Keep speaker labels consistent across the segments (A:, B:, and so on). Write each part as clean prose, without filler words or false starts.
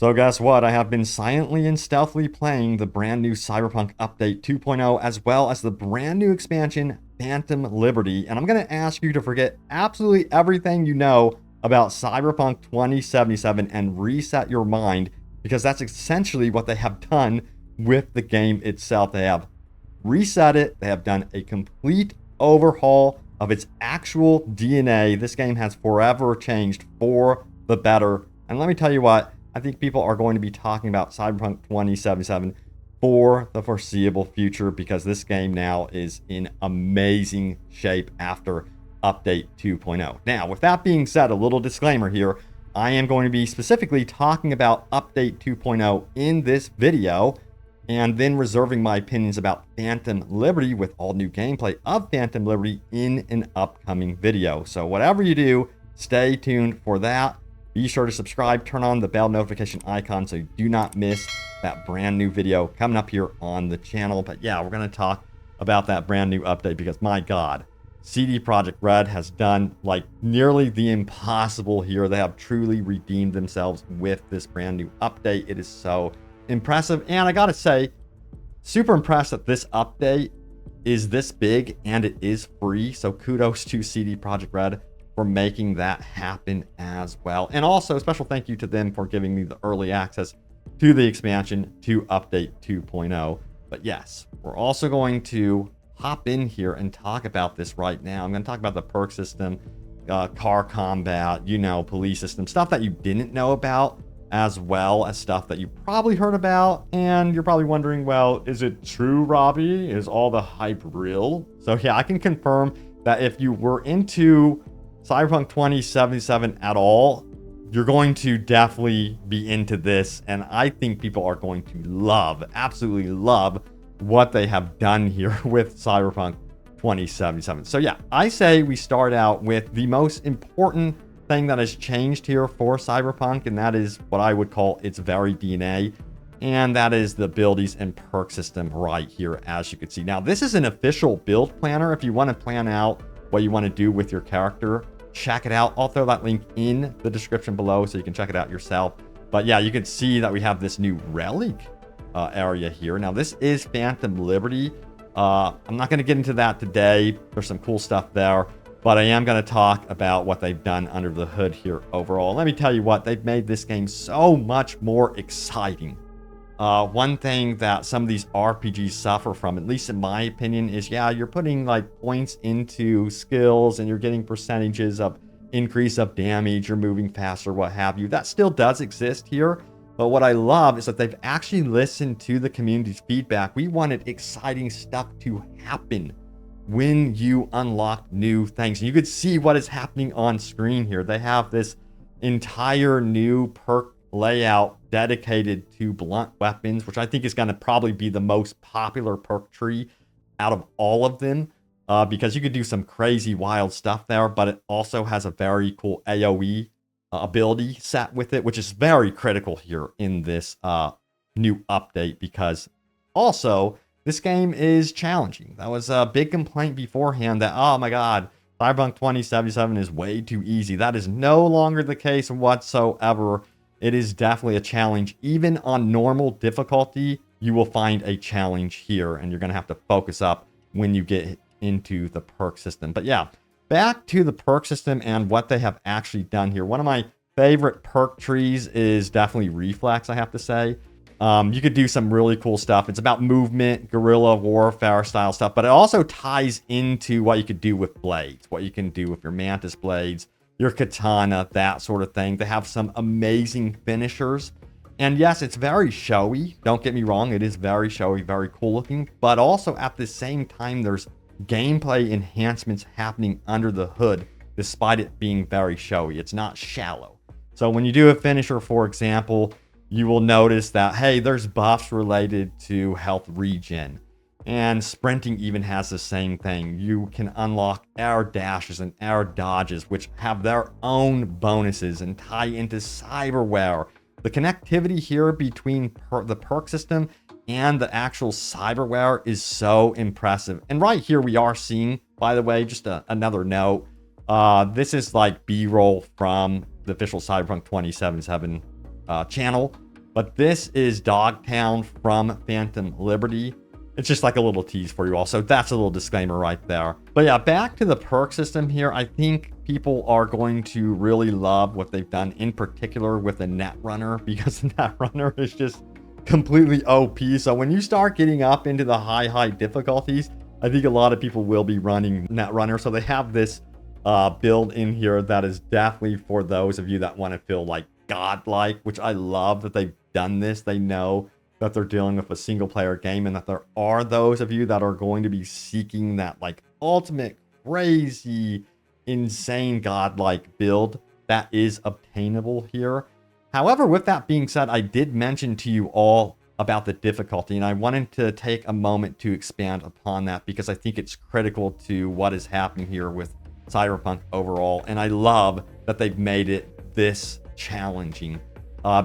A: So guess what? I have been silently and stealthily playing the brand new Cyberpunk Update 2.0 as well as the brand new expansion Phantom Liberty. And I'm going to ask you to forget absolutely everything you know about Cyberpunk 2077 and reset your mind, because that's essentially what they have done with the game itself. They have reset it. They have done a complete overhaul of its actual DNA. This game has forever changed for the better. And let me tell you what, I think people are going to be talking about Cyberpunk 2077 for the foreseeable future, because this game now is in amazing shape after Update 2.0. Now, with that being said, a little disclaimer here. I am going to be specifically talking about Update 2.0 in this video, and then reserving my opinions about Phantom Liberty with all new gameplay of Phantom Liberty in an upcoming video. So whatever you do, stay tuned for that. Be sure to subscribe, turn on the bell notification icon so you do not miss that brand new video coming up here on the channel. But yeah, we're going to talk about that brand new update because, my God, CD Projekt Red has done like nearly the impossible here. They have truly redeemed themselves with this brand new update. It is so impressive. And I got to say, super impressed that this update is this big and it is free. So kudos to CD Projekt Red for making that happen as well. And also a special thank you to them for giving me the early access to the expansion to Update 2.0. But yes, we're also going to hop in here and talk about this right now. I'm going to talk about the perk system, car combat, police system, stuff that you didn't know about, as well as stuff that you probably heard about. And you're probably wondering, well, is it true, Robbie? Is all the hype real? So yeah, I can confirm that if you were into Cyberpunk 2077 at all, you're going to definitely be into this, and I think people are going to love, absolutely love, what they have done here with Cyberpunk 2077. So yeah, I say we start out with the most important thing that has changed here for Cyberpunk, and that is what I would call its very DNA, and that is the abilities and perk system right here, as you can see. Now, this is an official build planner. If you want to plan out what you want to do with your character, check it out. I'll throw that link in the description below so you can check it out yourself. But yeah, you can see that we have this new relic area here. Now, this is Phantom Liberty. I'm not going to get into that today. There's some cool stuff there, but I am going to talk about what they've done under the hood here overall. Let me tell you what, they've made this game so much more exciting. One thing that some of these RPGs suffer from, at least in my opinion, is, yeah, you're putting like points into skills and you're getting percentages of increase of damage, you're moving faster, what have you. That still does exist here. But what I love is that they've actually listened to the community's feedback. We wanted exciting stuff to happen when you unlock new things. And you could see what is happening on screen here. They have this entire new perk layout dedicated to blunt weapons, which I think is going to probably be the most popular perk tree out of all of them, because you could do some crazy wild stuff there, but it also has a very cool AoE ability set with it, which is very critical here in this new update, because also this game is challenging. That was a big complaint beforehand that, oh my God, Cyberpunk 2077 is way too easy. That is no longer the case whatsoever. It is definitely a challenge. Even on normal difficulty, you will find a challenge here, and you're going to have to focus up when you get into the perk system. But yeah, back to the perk system and what they have actually done here. One of my favorite perk trees is definitely Reflex, I have to say. You could do some really cool stuff. It's about movement, guerrilla warfare style stuff, but it also ties into what you could do with blades, what you can do with your Mantis blades, your katana, that sort of thing. They have some amazing finishers. And yes, it's very showy. Don't get me wrong. It is very showy, very cool looking. But also at the same time, there's gameplay enhancements happening under the hood, despite it being very showy. It's not shallow. So when you do a finisher, for example, you will notice that, hey, there's buffs related to health regen. And sprinting even has the same thing. You can unlock air dashes and air dodges, which have their own bonuses and tie into cyberware. The connectivity here between the perk system and the actual cyberware is so impressive. And right here we are seeing, by the way, just another note, this is like B-roll from the official Cyberpunk 2077 channel. But this is Dogtown from Phantom Liberty. It's just like a little tease for you all. So that's a little disclaimer right there. But yeah, back to the perk system here. I think people are going to really love what they've done, in particular with the Netrunner, because the Netrunner is just completely OP. So when you start getting up into the high difficulties, I think a lot of people will be running Netrunner. So they have this build in here that is definitely for those of you that want to feel like godlike, which I love that they've done this. They know that they're dealing with a single player game, and that there are those of you that are going to be seeking that like ultimate crazy insane godlike build that is obtainable here. However, with that being said, I did mention to you all about the difficulty, and I wanted to take a moment to expand upon that because I think it's critical to what is happening here with Cyberpunk overall. And I love that they've made it this challenging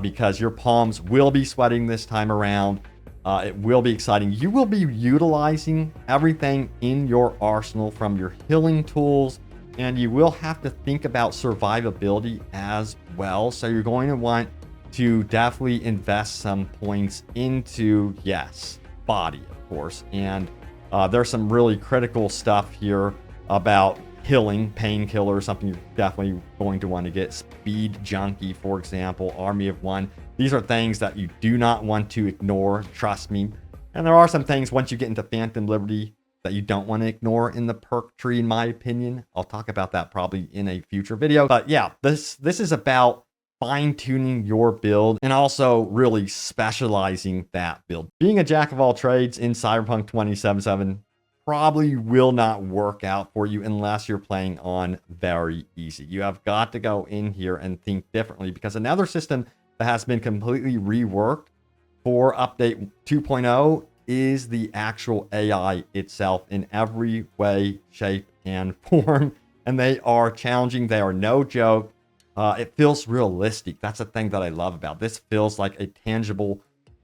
A: because your palms will be sweating this time around. It will be exciting. You will be utilizing everything in your arsenal from your healing tools, and you will have to think about survivability as well. So you're going to want to definitely invest some points into, yes, body, of course. And there's some really critical stuff here about healing, painkiller, something you're definitely going to want to get. Speed Junkie, for example, Army of One. These are things that you do not want to ignore, trust me. And there are some things once you get into Phantom Liberty that you don't want to ignore in the perk tree, in my opinion. I'll talk about that probably in a future video. But yeah, this is about fine-tuning your build and also really specializing that build. Being a jack of all trades in Cyberpunk 2077 probably will not work out for you unless you're playing on very easy. You have got to go in here and think differently, because another system that has been completely reworked for update 2.0 is the actual AI itself in every way, shape, and form. And they are challenging. They are no joke. It feels realistic. That's the thing that I love about this. Feels like a tangible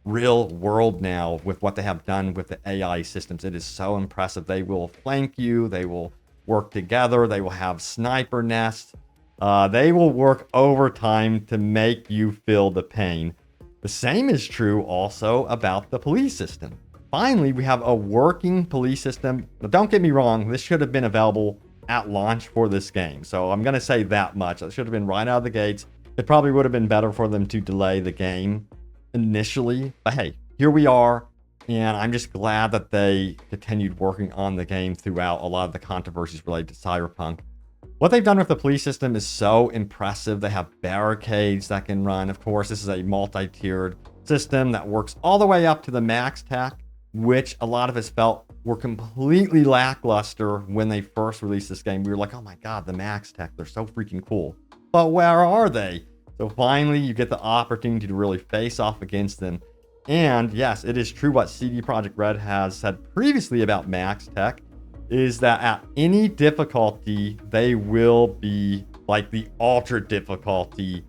A: real world now with what they have done with the AI systems. It is so impressive. They will flank you. They will work together. They will have sniper nests. They will work overtime to make you feel the pain. The same is true also about the police system. Finally, we have a working police system. Now, don't get me wrong. This should have been available at launch for this game. So I'm going to say that much. It should have been right out of the gates. It probably would have been better for them to delay the game initially, but hey, here we are, and I'm just glad that they continued working on the game throughout a lot of the controversies related to Cyberpunk. What they've done with the police system is so impressive. They have barricades that can run. Of course, this is a multi-tiered system that works all the way up to the max tech, which a lot of us felt were completely lackluster when they first released this game. We were like, oh my god, the max tech, they're so freaking cool. But where are they? So finally, you get the opportunity to really face off against them. And yes, it is true what CD Projekt Red has said previously about Max Tech, is that at any difficulty, they will be like the ultra difficulty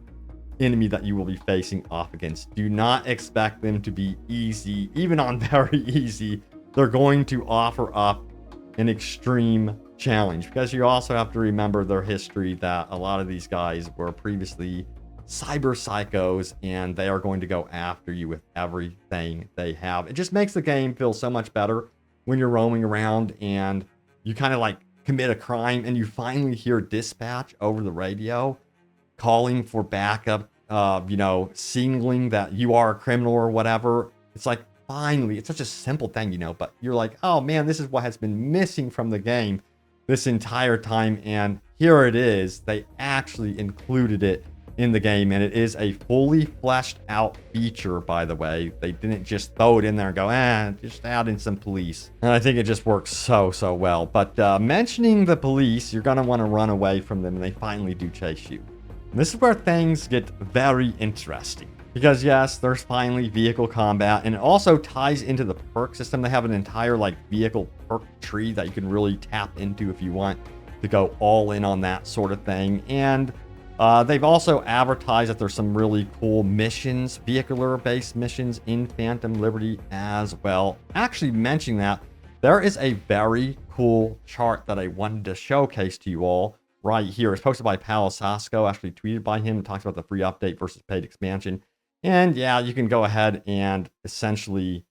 A: enemy that you will be facing off against. Do not expect them to be easy. Even on very easy, they're going to offer up an extreme challenge, because you also have to remember their history, that a lot of these guys were previously cyber psychos, and they are going to go after you with everything they have. It just makes the game feel so much better when you're roaming around and you kind of like commit a crime and you finally hear dispatch over the radio calling for backup, signaling that you are a criminal or whatever. It's like, finally, it's such a simple thing, but you're like, oh man, this is what has been missing from the game this entire time, and here it is. They actually included it in the game, and it is a fully fleshed out feature, by the way. They didn't just throw it in there and go, just add in some police. And I think it just works so well. But mentioning the police, you're gonna want to run away from them, and they finally do chase you. And this is where things get very interesting, because yes, there's finally vehicle combat, and it also ties into the perk system. They have an entire like vehicle perk tree that you can really tap into if you want to go all in on that sort of thing. And they've also advertised that there's some really cool missions, vehicular-based missions in Phantom Liberty as well. Actually, mentioning that, there is a very cool chart that I wanted to showcase to you all right here. It's posted by Palo Sasco, actually tweeted by him. It talks about the free update versus paid expansion. And yeah, you can go ahead and essentially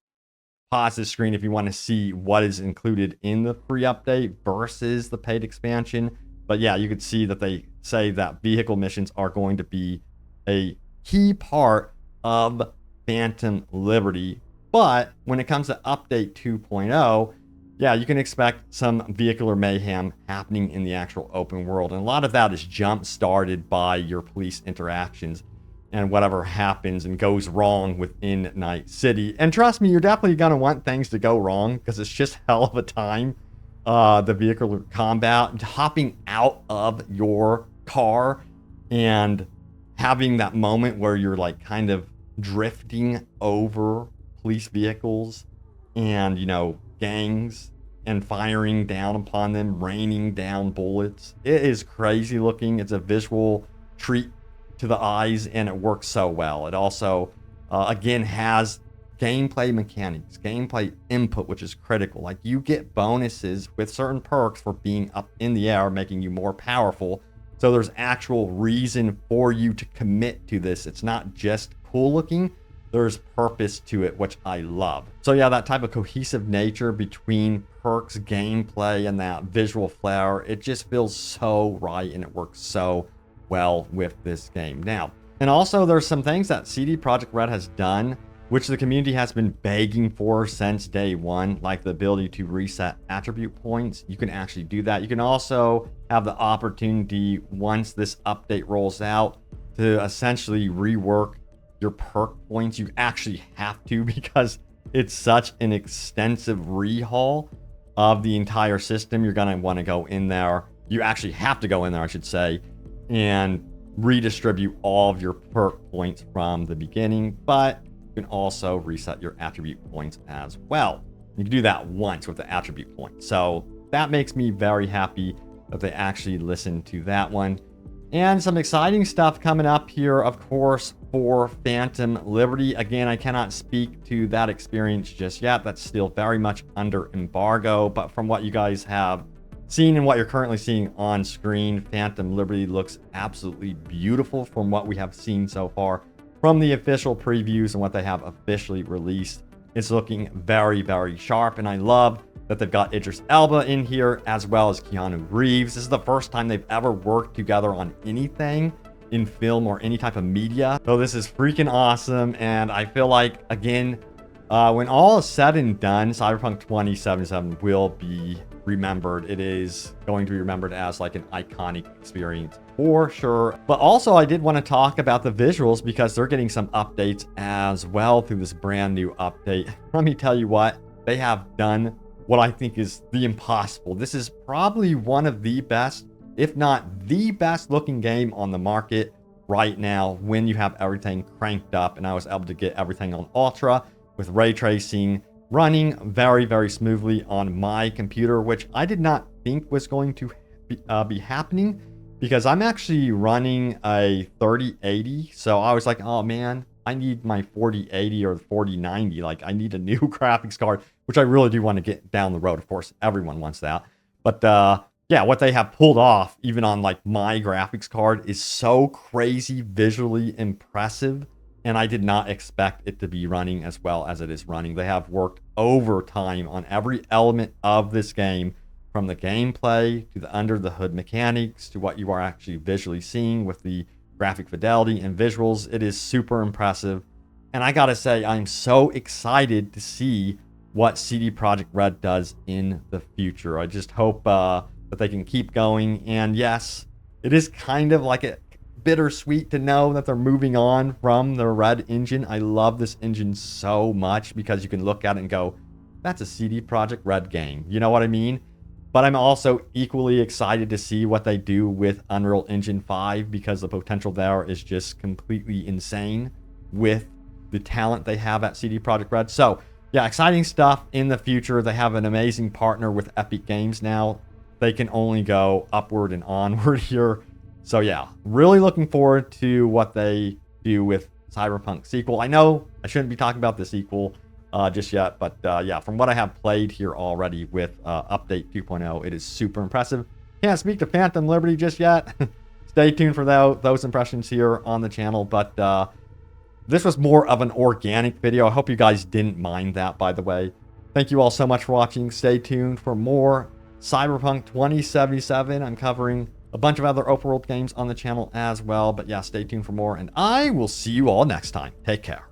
A: pause the screen if you want to see what is included in the free update versus the paid expansion. But yeah, you could see that they say that vehicle missions are going to be a key part of Phantom Liberty. But when it comes to update 2.0, yeah, you can expect some vehicular mayhem happening in the actual open world. And a lot of that is jump started by your police interactions and whatever happens and goes wrong within Night City. And trust me, you're definitely going to want things to go wrong because it's just hell of a time. The vehicular combat, hopping out of your car and having that moment where you're like kind of drifting over police vehicles and, you know, gangs and firing down upon them, raining down bullets. It is crazy looking. It's a visual treat to the eyes, and it works so well. It also, again, has gameplay mechanics, gameplay input, which is critical. Like, you get bonuses with certain perks for being up in the air, making you more powerful. So there's actual reason for you to commit to this. It's not just cool looking. There's purpose to it, which I love. So yeah, that type of cohesive nature between perks, gameplay, and that visual flair, it just feels so right, and it works so well with this game. Now, and also there's some things that CD Projekt Red has done, which the community has been begging for since day one, like the ability to reset attribute points. You can actually do that. You can also have the opportunity, once this update rolls out, to essentially rework your perk points. You actually have to, because it's such an extensive rehaul of the entire system. You're gonna want to go in there. You actually have to go in there, I should say, and redistribute all of your perk points from the beginning. But you can also reset your attribute points as well. You can do that once with the attribute points. So that makes me very happy that they actually listened to that one. And some exciting stuff coming up here, of course, for Phantom Liberty. Again, I cannot speak to that experience just yet. That's still very much under embargo. But from what you guys have seen and what you're currently seeing on screen, Phantom Liberty looks absolutely beautiful from what we have seen so far from the official previews and what they have officially released. It's looking very, very sharp, and I love that they've got Idris Elba in here as well as Keanu Reeves. This is the first time they've ever worked together on anything in film or any type of media. So this is freaking awesome, and I feel like, again, when all is said and done, Cyberpunk 2077 will be remembered. It is going to be remembered as like an iconic experience for sure. But also, I did want to talk about the visuals because they're getting some updates as well through this brand new update. Let me tell you what, they have done what I think is the impossible. This is probably one of the best, if not the best looking game on the market right now when you have everything cranked up. And I was able to get everything on Ultra with ray tracing running very, very smoothly on my computer, which I did not think was going to be happening because I'm actually running a 3080. So I was like, oh man, I need my 4080 or 4090. Like, I need a new graphics card, which I really do want to get down the road. Of course, everyone wants that. But yeah, what they have pulled off, even on like my graphics card, is so crazy visually impressive. And I did not expect it to be running as well as it is running. They have worked overtime on every element of this game, from the gameplay to the under the hood mechanics to what you are actually visually seeing with the graphic fidelity and visuals. It is super impressive. And I gotta say, I'm so excited to see what CD Projekt Red does in the future. I just hope that they can keep going. And yes, it is kind of like a bittersweet to know that they're moving on from the Red engine. I love this engine so much because you can look at it and go, that's a CD Projekt Red game. You know what I mean? But I'm also equally excited to see what they do with Unreal Engine 5 because the potential there is just completely insane with the talent they have at CD Projekt Red. So yeah, exciting stuff in the future. They have an amazing partner with Epic Games now. They can only go upward and onward here. So yeah, really looking forward to what they do with Cyberpunk sequel. I know I shouldn't be talking about the sequel just yet, but yeah, from what I have played here already with Update 2.0, it is super impressive. Can't speak to Phantom Liberty just yet. Stay tuned for those impressions here on the channel, but This was more of an organic video. I hope you guys didn't mind that, by the way. Thank you all so much for watching. Stay tuned for more Cyberpunk 2077. I'm covering a bunch of other open world games on the channel as well. But yeah, stay tuned for more. And I will see you all next time. Take care.